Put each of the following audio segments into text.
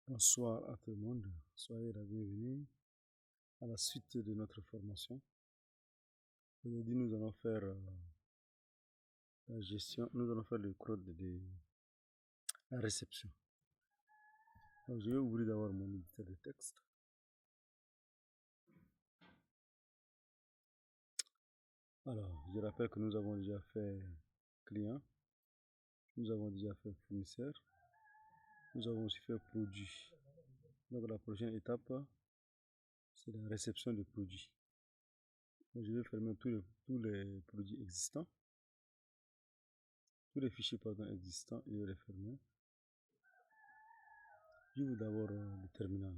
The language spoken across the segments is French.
Bonsoir à tout le monde, soyez la bienvenue à la suite de notre formation. Aujourd'hui, nous allons faire la gestion, nous allons faire le code de la réception. Donc, je vais ouvrir d'abord mon éditeur de texte. Alors, je rappelle que nous avons déjà fait client, nous avons déjà fait fournisseur, nous avons aussi fait produit. Donc, la prochaine étape, c'est la réception de produits. Donc, je vais fermer tous les produits existants. Tous les fichiers existants, je vais les fermer. J'ouvre d'abord le terminal.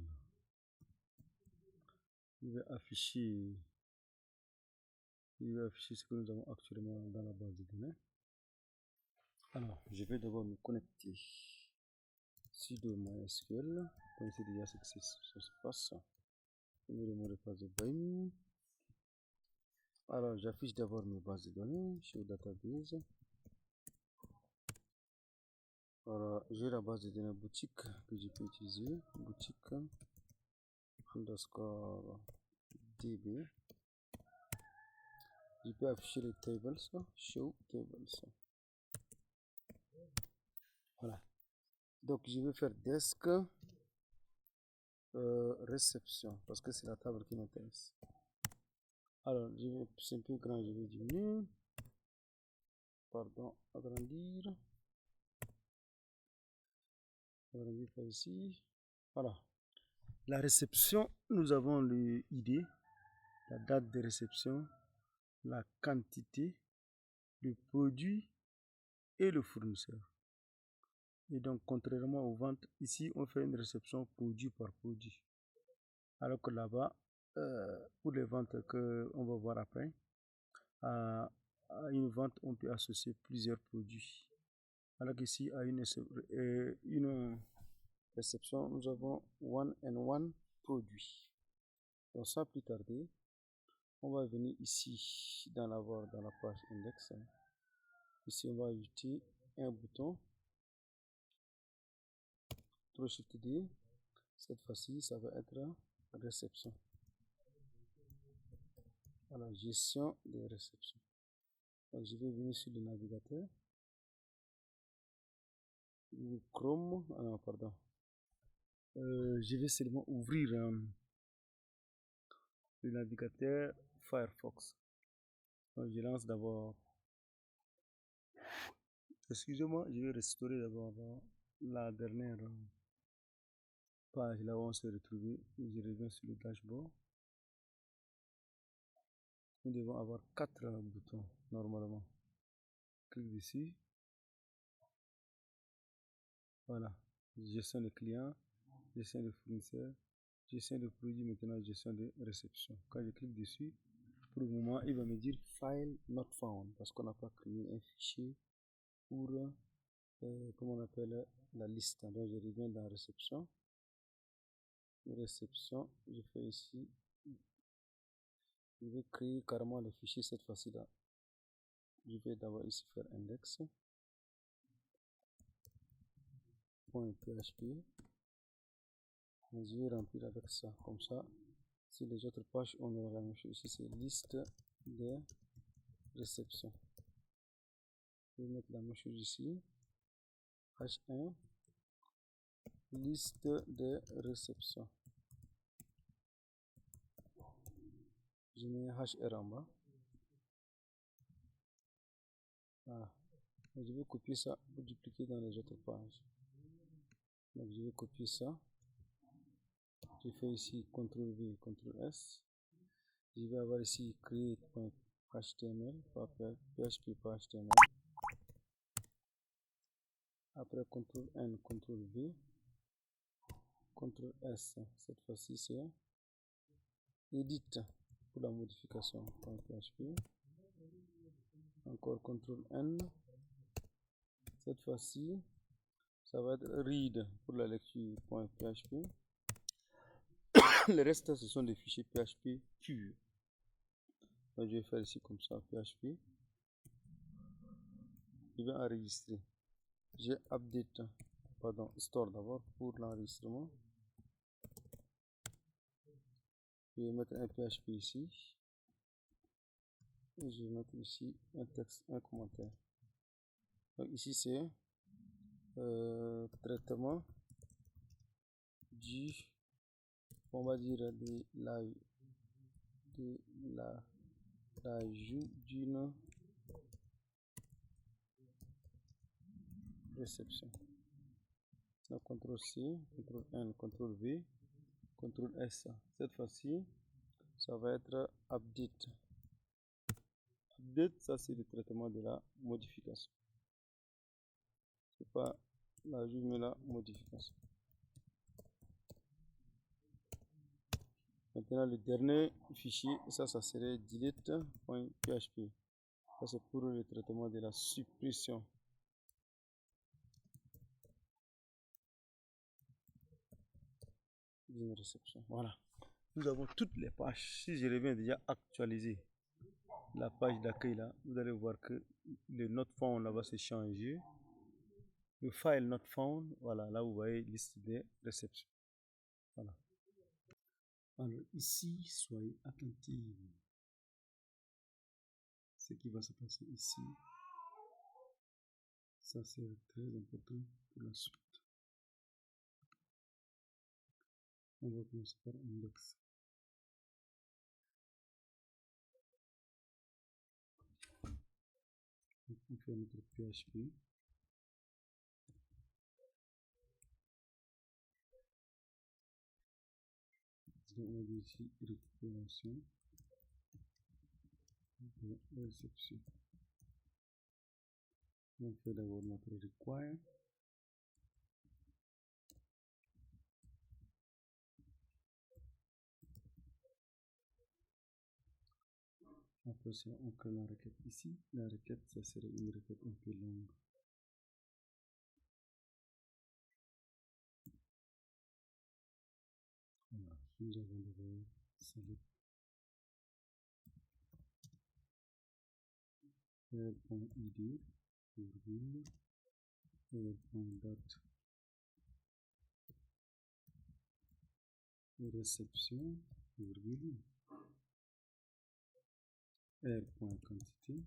Je vais afficher ce que nous avons actuellement dans la base de données. Alors, je vais d'abord me connecter. Sudo MySQL. Vous connaissez déjà ce que ça se passe. Je vais le mot de passe de BIM. Alors, j'affiche d'abord mes bases de données sur Database. Alors, j'ai la base de données boutique que je peux utiliser. Boutique underscore DB. Je peux afficher les tables. Show tables. Voilà. Donc, je vais faire desk réception parce que c'est la table qui m'intéresse. Alors, c'est un peu grand, je vais diminuer. Pardon, agrandir. Agrandir par ici. Voilà. La réception, nous avons le ID, la date de réception, la quantité, le produit et le fournisseur. Et donc, contrairement aux ventes, ici, on fait une réception produit par produit. Alors que là-bas, pour les ventes qu'on va voir après, à une vente, on peut associer plusieurs produits. Alors qu'ici, à une réception, nous avons one and one produit. Donc sans plus tarder, on va venir ici dans la page index. Ici, on va ajouter un bouton. Shift D. Cette fois-ci, ça va être réception. Voilà, gestion des réceptions. Donc, je vais venir sur le navigateur. Chrome, non, pardon. Je vais seulement ouvrir le navigateur Firefox. Donc, je lance d'abord. Excusez-moi, je vais restaurer d'abord la dernière page là où on s'est retrouvé. Je reviens sur le dashboard. Nous devons avoir 4 boutons normalement. Clique dessus. Voilà. Gestion de client, gestion de fournisseur, gestion de produit, maintenant gestion de réception. Quand je clique dessus, pour le moment, il va me dire file not found parce qu'on n'a pas créé un fichier pour, comment on appelle, la liste. Donc je reviens dans réception. Réception, je fais ici. Je vais créer carrément le fichier cette fois-ci là. Je vais d'abord ici faire index. .php. Je vais remplir avec ça, comme ça. Si les autres pages, on aura la même chose. Ici, c'est liste de réception. Je vais mettre la même chose ici. H1. Liste de réception. Je mets HR en bas. Voilà. Je vais copier ça pour dupliquer dans les autres pages. Donc, je vais copier ça. Je fais ici CTRL-V, CTRL-S. Je vais avoir ici create.html, php.html. Après CTRL-N, CTRL-V, CTRL-S. Cette fois-ci, c'est Edit pour la modification. .php. Encore CTRL-N. Cette fois-ci, ça va être Read pour la lecture. .php. Le reste, ce sont des fichiers PHP purs. Donc, je vais faire ici comme ça, PHP. Je vais enregistrer. J'ai update pardon, store d'abord pour l'enregistrement. Je vais mettre un PHP ici. Et je vais mettre ici un texte, un commentaire. Donc ici c'est traitement du, on va dire de l'ajout d'une réception. Donc CTRL C, CTRL N, CTRL V, CTRL S. Cette fois-ci, ça va être update. Update, ça c'est le traitement de la modification. C'est pas l'ajout mais la modification. Maintenant le dernier fichier, ça serait delete.php. Ça c'est pour le traitement de la suppression. D'une réception. Voilà. Nous avons toutes les pages. Si je reviens déjà actualiser la page d'accueil là, vous allez voir que le not found là va se changer. Le file not found, voilà, là vous voyez liste des réceptions. Voilà. Alors ici, soyez attentifs. Ce qui va se passer ici, ça c'est très important pour la suite. On va commencer par index. Donc on fait notre PHP. Donc on va dire ici récupération de réception. On fait d'abord notre require. Après ça, on crée la requête ici. La requête, ça serait une requête un peu longue. Voilà, nous avons d'abord salut r.id, virgule, r.date, réception, virgule, r.quantité.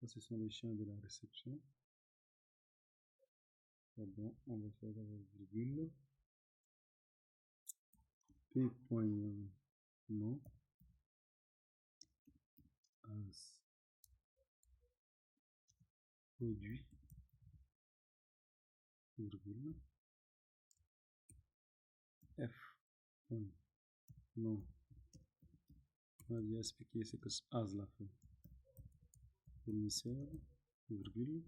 Ça, ce sont les champs de la réception. Pardon, on va faire d'abord virgule, p.nom, as produit, virgule, f.nom. On va bien expliquer ce que as l'a fait. Fournisseur, virgule,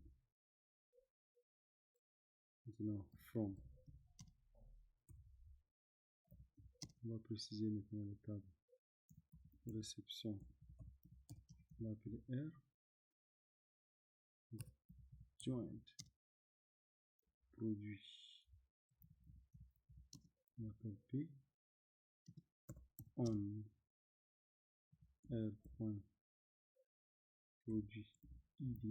maintenant from. On va préciser maintenant le table réception. On va appeler R. Joint. Produit. On appelle P. On. R.produit ID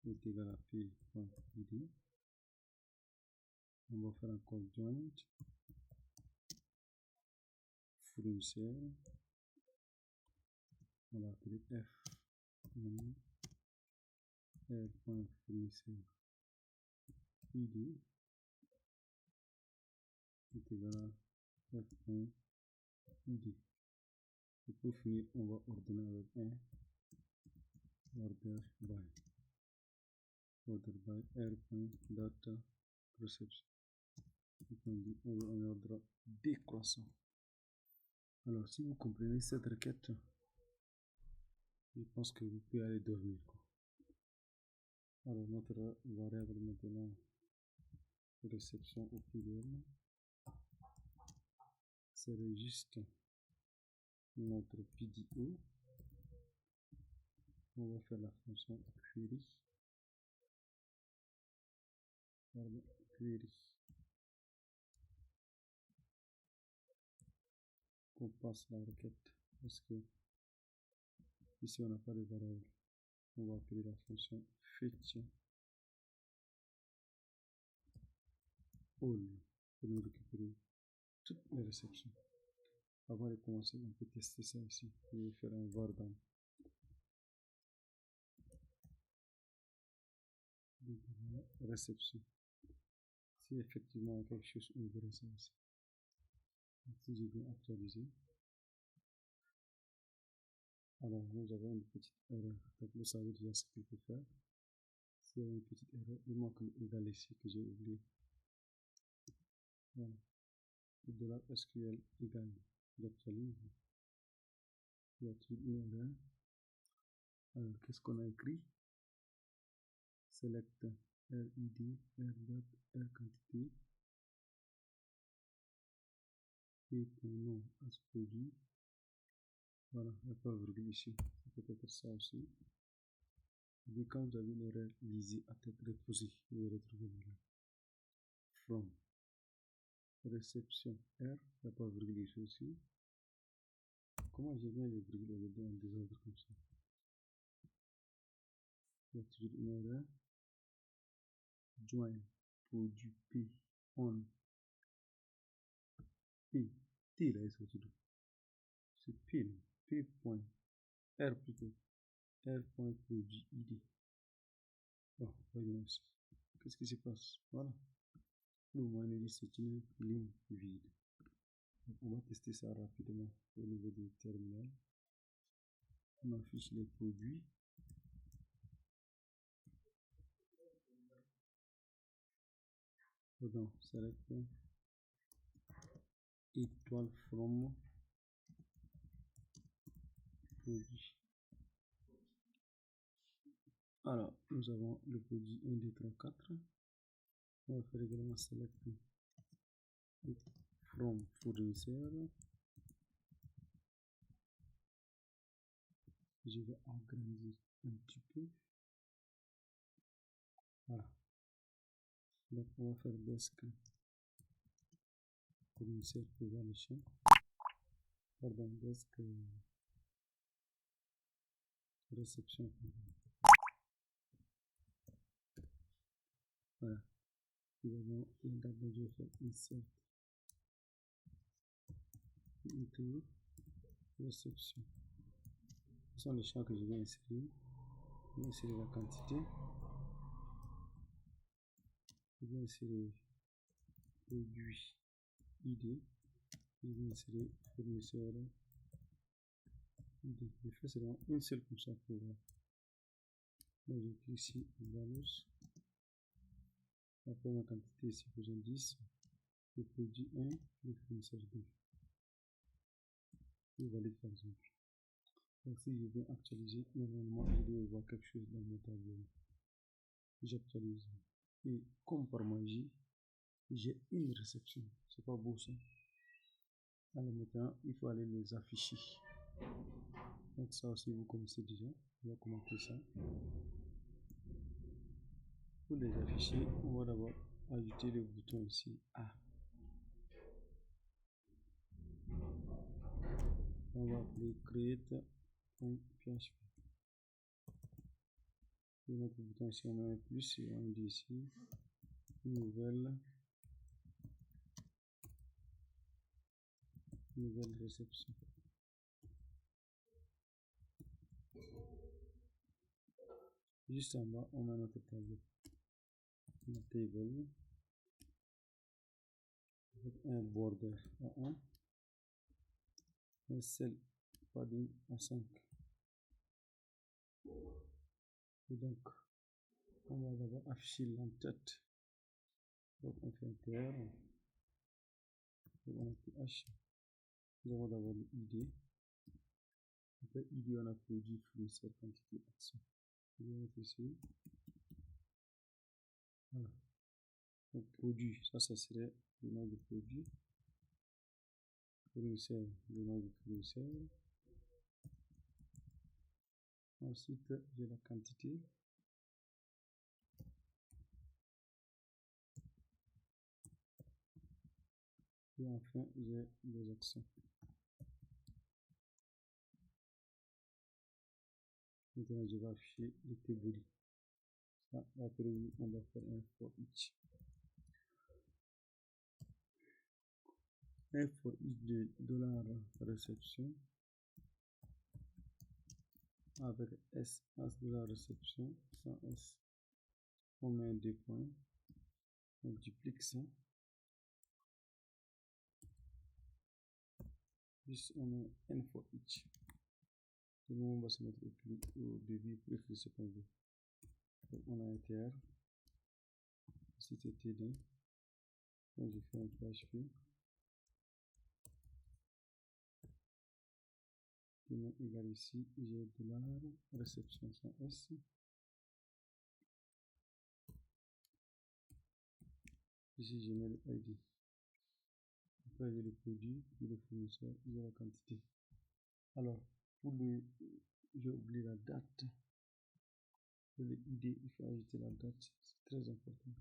est égal à P.id. On va faire encore joint. Fournisseur. On va appeler F. R.fournisseur ID est égal à F.id. Et pour finir, on va ordonner avec un order by r.data reception. On veut un ordre décroissant. Alors, si vous comprenez cette requête, je pense que vous pouvez aller dormir. Alors, notre variable maintenant réception au pluriel serait juste notre PDO. On va faire la fonction query. On passe la requête parce que ici on n'a pas de variable. On va appeler la fonction fetch all pour nous récupérer toutes les réceptions. Avant de commencer, on peut tester ça ici. Je vais faire un var dans réception. Si effectivement il y a quelque chose, on verra ça ici. Si je viens actualiser, alors nous avons une petite erreur. Donc vous savez déjà ce qu'il faut faire. S'il y a une petite erreur, il manque l'égal ici que j'ai oublié. Voilà. Le $SQL égal. J'actualise. Il y a une erreur. Alors qu'est-ce qu'on a écrit? Select RID, RDAT, RQuantité. Et ton nom as produit. Voilà, il n'y a pas de virgule ici. C'est peut-être ça aussi. Et quand vous avez une erreur, lisez à tête reposée. Vous allez retrouver l'erreur. From. Réception R. Il n'y a pas de virgule ici aussi. Comment j'ai bien les virgules au lieu d'un désordre comme ça? Il y a toujours une erreur. Join. Produit P. On. P. T là, c'est tout. C'est P. P. Point. R plutôt. R. Produit ID. Bon, voyons ici. Qu'est-ce qui se passe? Voilà. Le moyen dit c'est une ligne vide. Donc, on va tester ça rapidement au niveau du terminal. On affiche les produits. Dedans, select étoile from produit. Alors, nous avons le produit 1, 2, 3, 4. On va faire également select from fournisseur. Je vais agrandir un petit peu. Voilà. Donc, on va faire desk fournisseur pour voir le champ. Pardon, desk réception. Voilà. Nous avons d'abord je vais faire insert into réception. Ce sont les champs que je vais insérer. Je vais insérer la quantité. Je vais insérer produit ID. Je vais insérer fournisseur ID. Je fais seulement une seule comme ça pour voir. Là, je clique ici, values. Après ma quantité ici, faisons 10. Le produit 1, le fournisseur 2. Je valide par exemple. Donc si je viens actualiser, normalement je dois voir quelque chose dans mon tableau. J'actualise. Et comme par magie, j'ai une réception. C'est pas beau ça. Alors maintenant, il faut aller les afficher. Donc ça aussi vous connaissez déjà. On va commenter ça. Pour les afficher, on va d'abord ajouter le bouton ici A. On va appeler create.php. Et notre bouton ici, on met un plus et on dit ici nouvelle réception. Juste en bas, on met notre tableau. La table avec un border à 1, un cell padding à 5. Et donc, on va d'abord afficher l'entête. Donc, on fait un PR. On appuie H. Nous avons d'abord l'ID. Après ID, on a produit fournisseur quantité action. Je vais mettre ici. Voilà. Donc, produit, ça serait le nom du produit. Fournisseur, le nom du fournisseur. Ensuite, j'ai la quantité. Et enfin, j'ai les actions. Maintenant, je vais afficher le table. Ça, après, on va faire un for each. un for each de dollar réception avec S as de la réception sans S. On met deux points, on duplique ça. Juste on met N for each. Et nous on va se mettre au début pour écrire ce qu'on veut. Donc on a un TR. C'était TD. Donc je fais un PHP. Je mets égal ici, j'ai dollar réception sans S. Ici je mets le ID. Après j'ai le produit, j'ai le fournisseur, j'ai la quantité. Alors pour le, j'ai oublié la date. Pour le ID, il faut ajouter la date, c'est très important.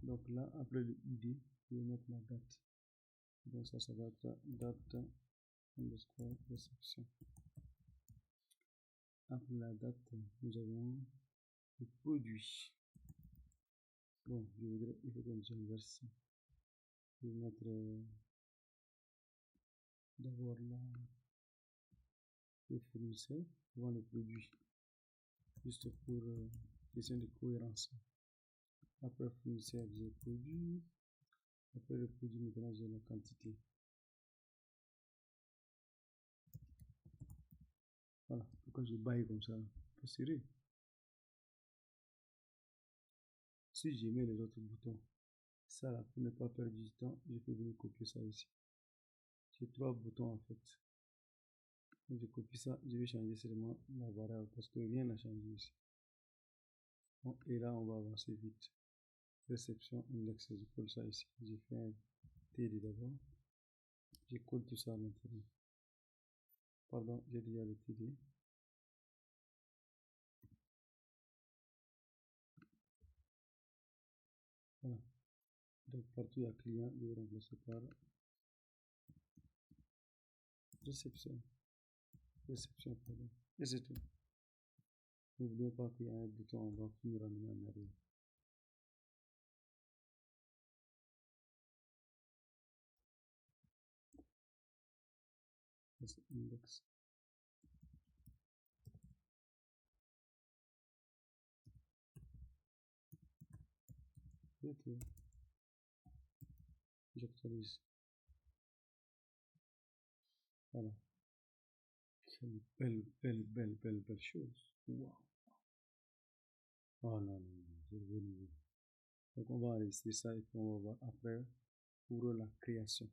Donc là, après le ID, je vais mettre la date. Donc ça va être date underscore réception. Après la date, nous avons le produit. Bon, il faut que j'inverse. Je vais mettre d'abord le fournisseur avant le produit, juste pour question de cohérence. Après fournisseur, j'ai produit. Après le produit, maintenant j'ai la quantité. Voilà, pourquoi je baille comme ça, pas serré. Si je mets les autres boutons, ça là, pour ne pas perdre du temps, je peux venir copier ça ici. J'ai trois boutons en fait. Donc je copie ça, je vais changer seulement la variable parce que rien n'a changé ici. Bon, et là, on va avancer vite. Réception index, je colle ça ici. J'ai fait un TD d'abord. Je colle tout ça à l'intérieur. Pardon, j'ai déjà le TD. Voilà. Donc partout il y a client, je vais remplacer par réception. Réception, pardon. Et c'est tout. N'oubliez pas qu'il y a un bouton en bas pour nous ramener en arrière. C'est index. C'est tout. J'actualise. Voilà. Quelle belle chose. Wow. Oh non, non, non, c'est revenu. Donc on va laisser ça et puis on va voir après pour la création.